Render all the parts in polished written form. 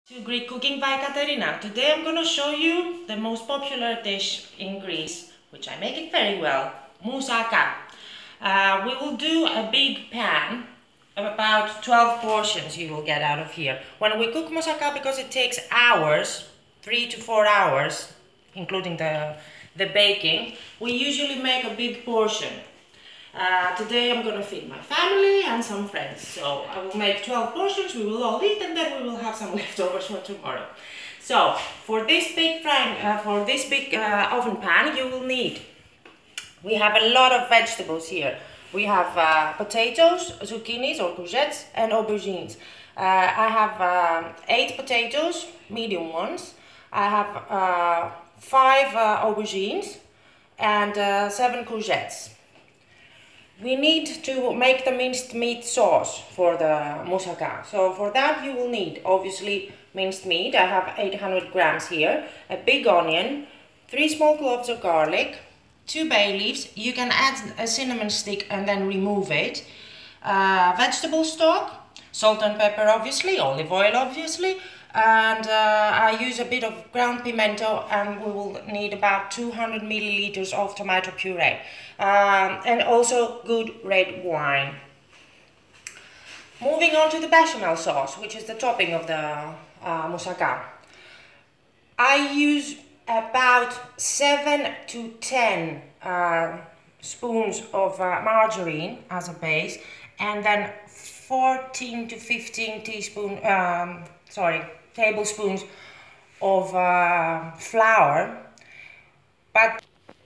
To Greek Cooking by Katerina. Today I'm going to show you the most popular dish in Greece, which I make it very well, moussaka. We will do a big pan of about 12 portions you will get out of here. When we cook moussaka, because it takes hours, 3 to 4 hours, including the baking, we usually make a big portion. Today I'm going to feed my family and some friends. So I will make 12 portions, we will all eat, and then we will have some leftovers for tomorrow. So for this big oven pan you will need, we have a lot of vegetables here. We have potatoes, zucchinis or courgettes, and aubergines. I have 8 potatoes, medium ones. I have 5 aubergines and 7 courgettes. We need to make the minced meat sauce for the moussaka. So for that you will need, obviously, minced meat. I have 800 grams here, a big onion, 3 small cloves of garlic, 2 bay leaves. You can add a cinnamon stick and then remove it. Vegetable stock, salt and pepper obviously, olive oil obviously, and I use a bit of ground pimento, and we will need about 200 milliliters of tomato puree, and also good red wine. Moving on to the bechamel sauce, which is the topping of the moussaka. I use about 7 to 10 spoons of margarine as a base, and then 14 to 15 tablespoons of flour.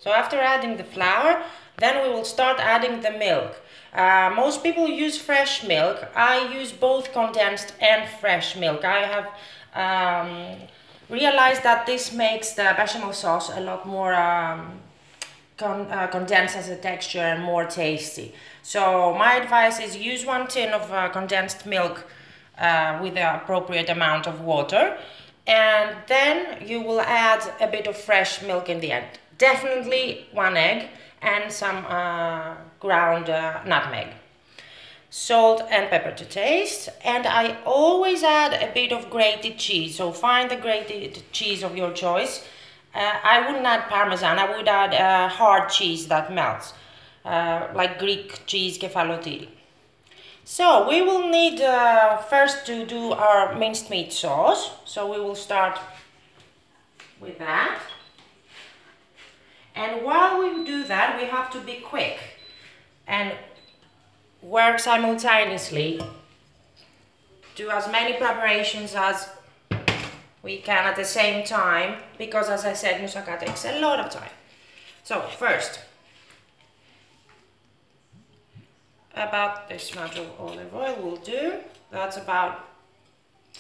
So after adding the flour, then we will start adding the milk. Most people use fresh milk. I use both condensed and fresh milk. I have realized that this makes the bechamel sauce a lot more condensed as a texture and more tasty. So my advice is use 1 tin of condensed milk with the appropriate amount of water, and then you will add a bit of fresh milk in the end. Definitely 1 egg and some ground nutmeg. Salt and pepper to taste, and I always add a bit of grated cheese. So find the grated cheese of your choice. I wouldn't add parmesan, I would add hard cheese that melts, like Greek cheese, kefalotyri. So we will need first to do our minced meat sauce. So we will start with that. And while we do that, we have to be quick and work simultaneously. Do as many preparations as we can at the same time, because as I said, moussaka takes a lot of time. So first, about this much of olive oil will do. That's about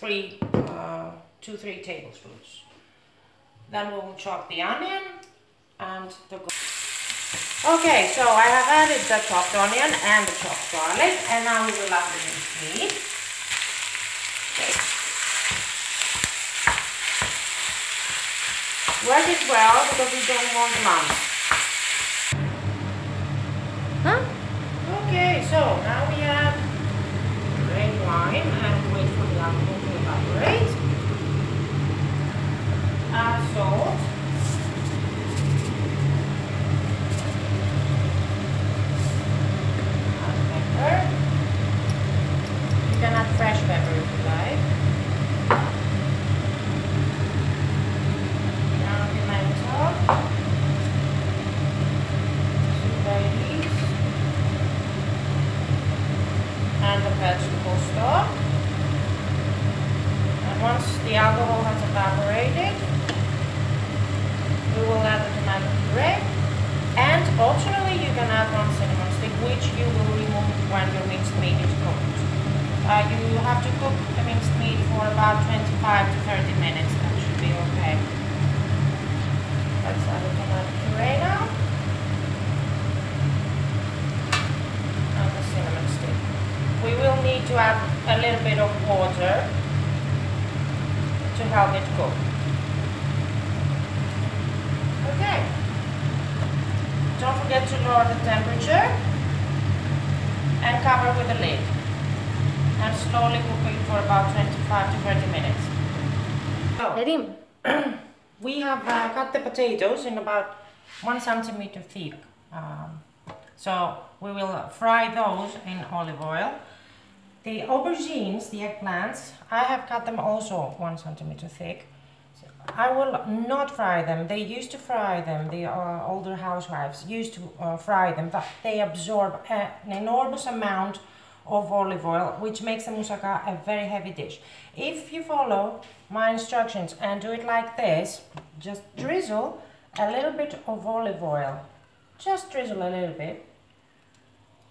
2-3 tablespoons. Then we will chop the onion and the garlic. Okay, so I have added the chopped onion and the chopped garlic, and now we will add the minced meat. Okay. Work it well because we don't want lumps. Okay, so now we add red wine and wait for the alcohol to evaporate. Add salt. Add pepper. You can add fresh pepper if you like. Now pimento. 2 bay leaves. And the vegetable stock. And once the alcohol has evaporated, we will add the tomato puree, and optionally you can add 1 cinnamon stick, which you will remove when your minced meat is cooked. You have to cook the minced meat for about 25 to 30 minutes. That should be okay. Let's add the tomato puree now. And the cinnamon stick. We will need to add a little bit of water to help it cook. Okay. Don't forget to lower the temperature and cover with a lid, and slowly cook it for about 25 to 30 minutes. So, Ready? we have cut the potatoes in about 1 centimeter thick. So we will fry those in olive oil. The aubergines, the eggplants, I have cut them also 1 centimeter thick. So I will not fry them. They used to fry them, the older housewives used to fry them, but they absorb an enormous amount of olive oil, which makes the moussaka a very heavy dish. If you follow my instructions and do it like this, just drizzle a little bit of olive oil, just drizzle a little bit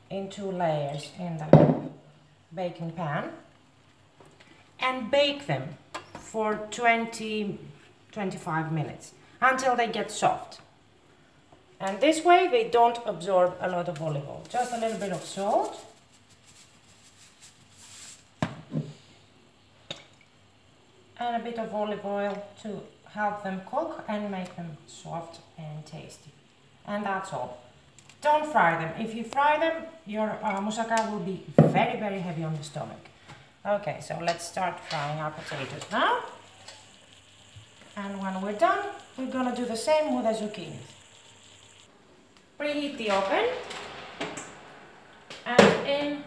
in 2 layers in the baking pan and bake them for 20-25 minutes until they get soft. And this way they don't absorb a lot of olive oil. Just a little bit of salt. And a bit of olive oil to help them cook and make them soft and tasty. And that's all. Don't fry them. If you fry them, your moussaka will be very, very heavy on the stomach. Okay, so let's start frying our potatoes now. And when we're done, we're gonna do the same with the zucchinis. Preheat the oven and in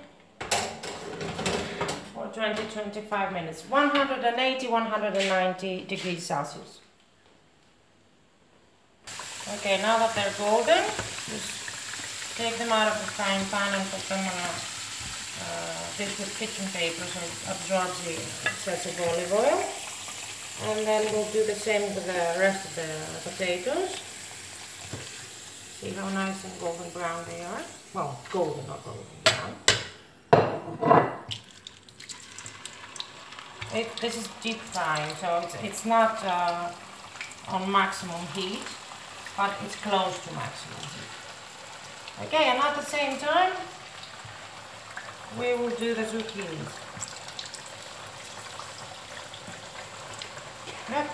for 20-25 minutes, 180-190 degrees Celsius. Okay, now that they're golden, just take them out of the frying pan and put them on a dish with kitchen paper so it absorbs the excess of olive oil. And then we'll do the same with the rest of the potatoes. See how nice and golden brown they are? Well, golden, not golden brown. This is deep frying, so it's not on maximum heat, but it's close to maximum heat. Okay, and at the same time, we will do the zucchinis. Yep.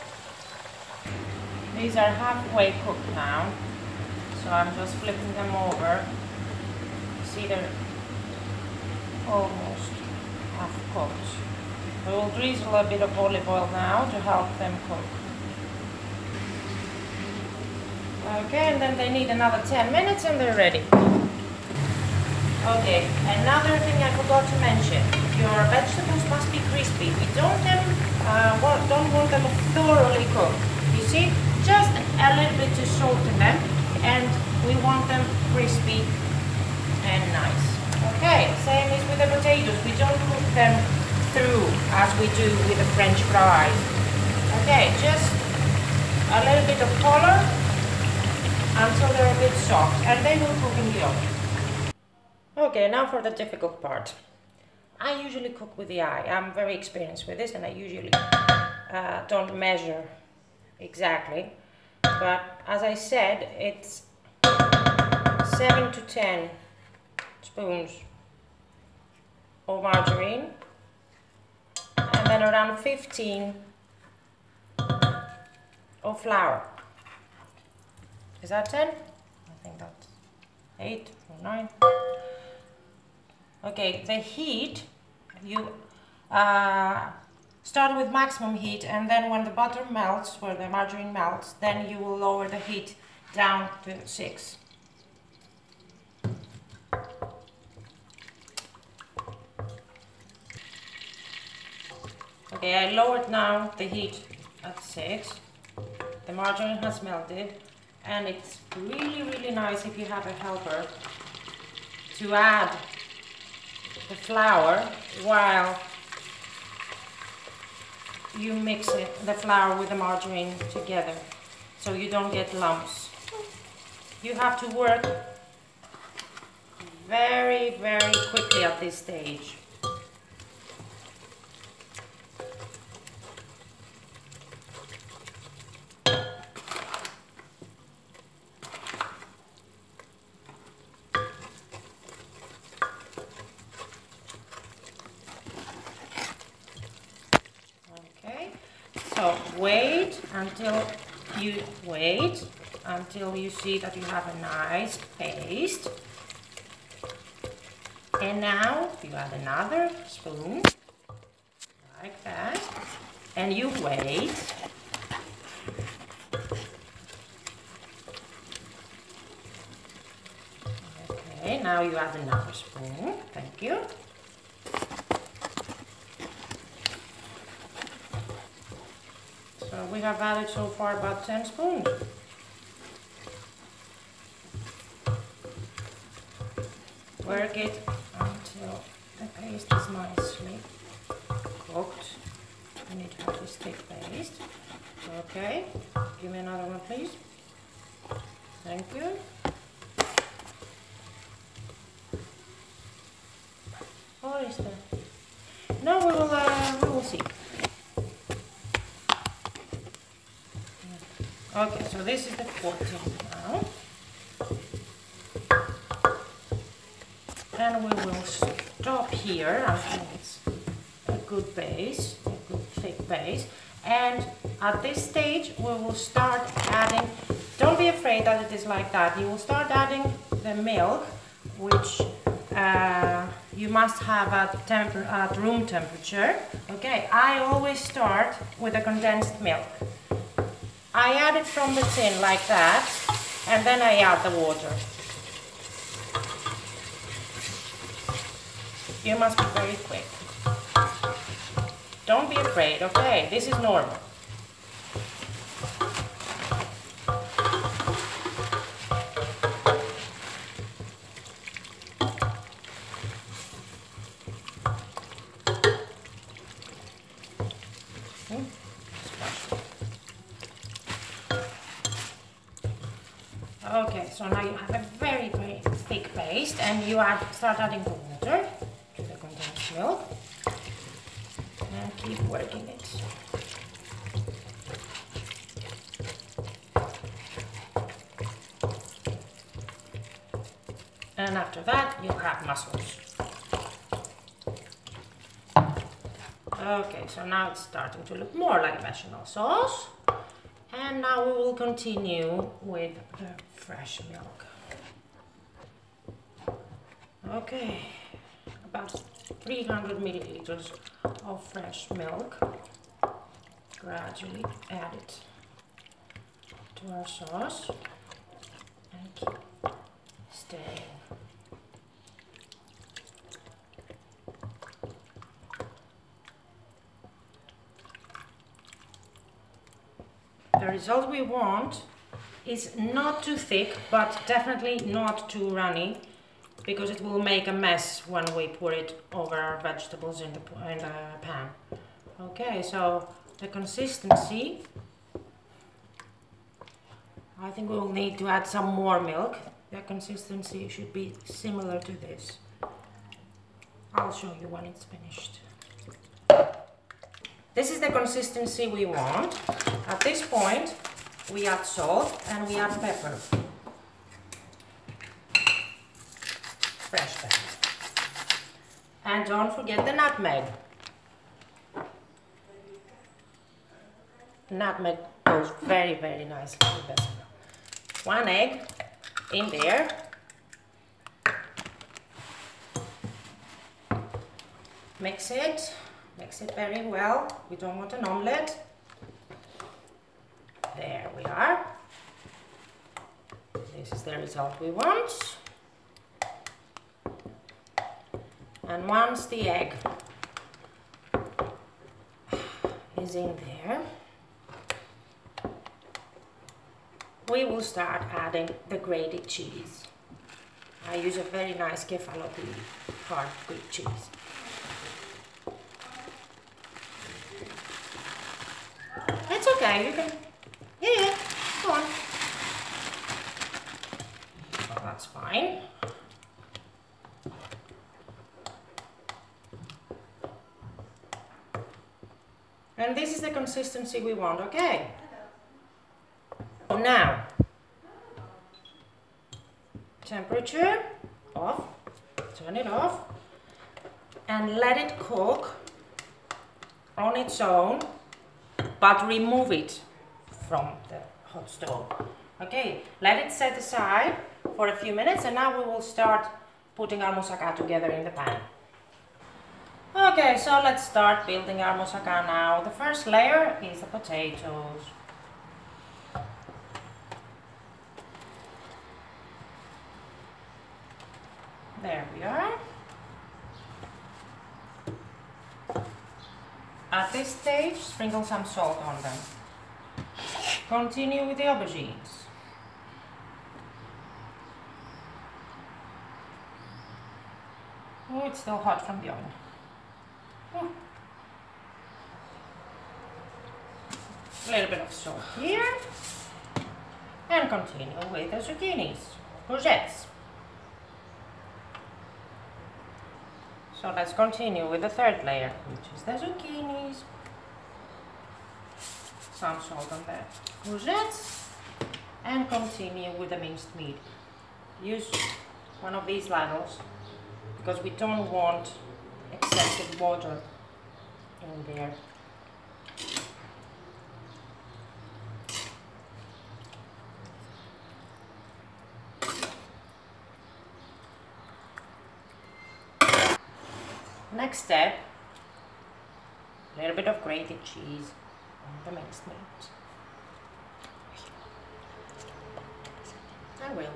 These are halfway cooked now, so I'm just flipping them over. See, they're almost half cooked. We will drizzle a bit of olive oil now to help them cook. Okay, and then they need another 10 minutes and they're ready. Okay, another thing I forgot to mention. Your vegetables must be crispy. We don't want them thoroughly cooked. You see, just a little bit to soften them, and we want them crispy and nice. Okay, same is with the potatoes. We don't cook them through as we do with the French fries. Okay, just a little bit of color until they're a bit soft, and they will cook in the oven. Okay, now for the difficult part. I usually cook with the eye. I'm very experienced with this, and I usually don't measure exactly. But as I said, it's 7 to 10 spoons of margarine, and then around 15 of flour. Is that 10? I think that's 8 or 9. Okay, the heat, you start with maximum heat, and then when the butter melts, where the margarine melts, then you will lower the heat down to 6. Okay, I lowered now the heat at 6. The margarine has melted, and it's really, really nice if you have a helper to add the flour while you mix the flour with the margarine together, so you don't get lumps. You have to work very, very quickly at this stage. So wait until you see that you have a nice paste. And now you add another spoon, like that, and you wait. now you add another spoon. Thank you. So we have added so far about 10 spoons. Work it until the paste is nicely cooked. You need to have this thick paste. Okay, give me another one, please. Thank you. Or is that? No, we will see. Okay, so this is the 14 now. And we will stop here. I think it's a good base, a good thick base. And at this stage, we will start adding, don't be afraid that it is like that. You will start adding the milk, which you must have at room temperature. Okay, I always start with the condensed milk. I add it from the tin like that, and then I add the water. You must be very quick. Don't be afraid, okay? This is normal. Okay, so now you have a very, very thick paste, and you start adding the water to the condensed milk, and keep working it. And after that, you have mussels. Okay, so now it's starting to look more like bechamel sauce. And now we will continue with the fresh milk. Okay, about 300 milliliters of fresh milk. Gradually add it to our sauce and keep stirring. The result we want is not too thick, but definitely not too runny, because it will make a mess when we pour it over our vegetables in the pan. Okay, so the consistency, I think we will need to add some more milk. The consistency should be similar to this. I'll show you when it's finished. This is the consistency we want. At this point, we add salt and we add pepper. Fresh pepper. And don't forget the nutmeg. Nutmeg goes very, very nicely with bechamel. 1 egg in there. Mix it. Mix it very well. We don't want an omelette. There we are. This is the result we want. And once the egg is in there, we will start adding the grated cheese. I use a very nice kefalotyri hard Greek cheese. It's okay, you can, yeah, go on. Oh, that's fine. And this is the consistency we want, okay? So now, temperature off, turn it off, and let it cook on its own, but remove it from the hot stove. Okay, let it set aside for a few minutes, and now we will start putting our moussaka together in the pan. Okay, so let's start building our moussaka now. The first layer is the potatoes. There we are. At this stage, sprinkle some salt on them. Continue with the aubergines. Oh, it's still hot from the oven. Oh. A little bit of salt here. And continue with the zucchinis, courgettes. So let's continue with the third layer, which is the zucchinis. Some salt on the courgettes. And continue with the minced meat. Use one of these ladles because we don't want excessive water in there. Next step, a little bit of grated cheese on the minced meat. I will.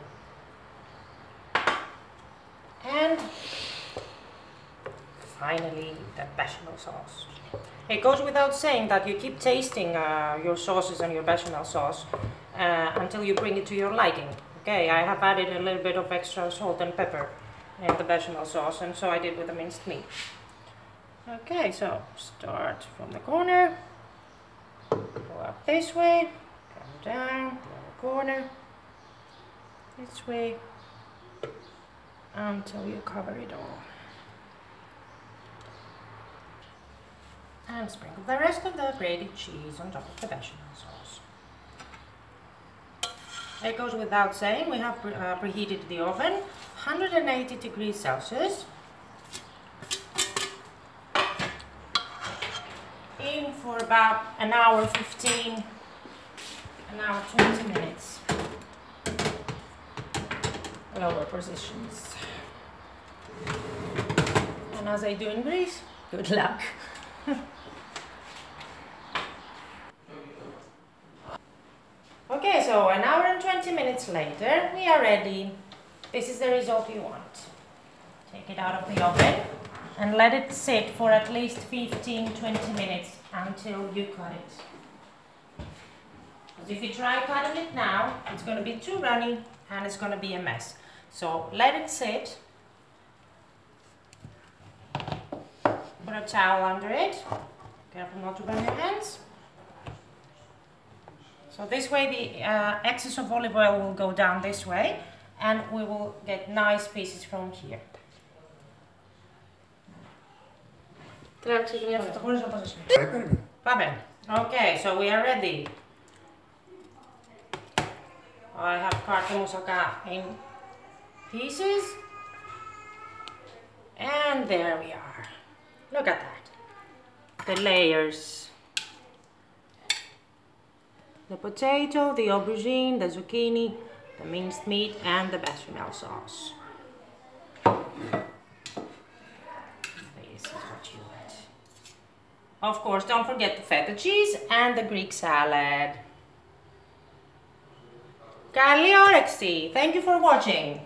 And finally, the bechamel sauce. It goes without saying that you keep tasting your sauces and your bechamel sauce until you bring it to your liking. Okay, I have added a little bit of extra salt and pepper in the bechamel sauce, and so I did with the minced meat. Okay, so start from the corner, go up this way, come down, the corner, this way, until you cover it all. And sprinkle the rest of the grated cheese on top of the bechamel sauce. It goes without saying, we have preheated the oven, 180 degrees Celsius. In for about an hour 15, an hour 20 minutes. Lower positions. And as I do in Greece, good luck. Okay, so an hour and 20 minutes later, we are ready. This is the result you want. Take it out of the oven and let it sit for at least 15-20 minutes until you cut it. Because if you try cutting it now, it's going to be too runny and it's going to be a mess. So let it sit. Put a towel under it. Careful not to burn your hands. So this way the excess of olive oil will go down this way and we will get nice pieces from here. Okay, so we are ready. I have cut the moussaka in pieces. And there we are. Look at that. The layers. The potato, the aubergine, the zucchini, the minced meat, and the bechamel sauce. This is what you want. Of course, don't forget the feta cheese and the Greek salad. Kalli orexi! Thank you for watching.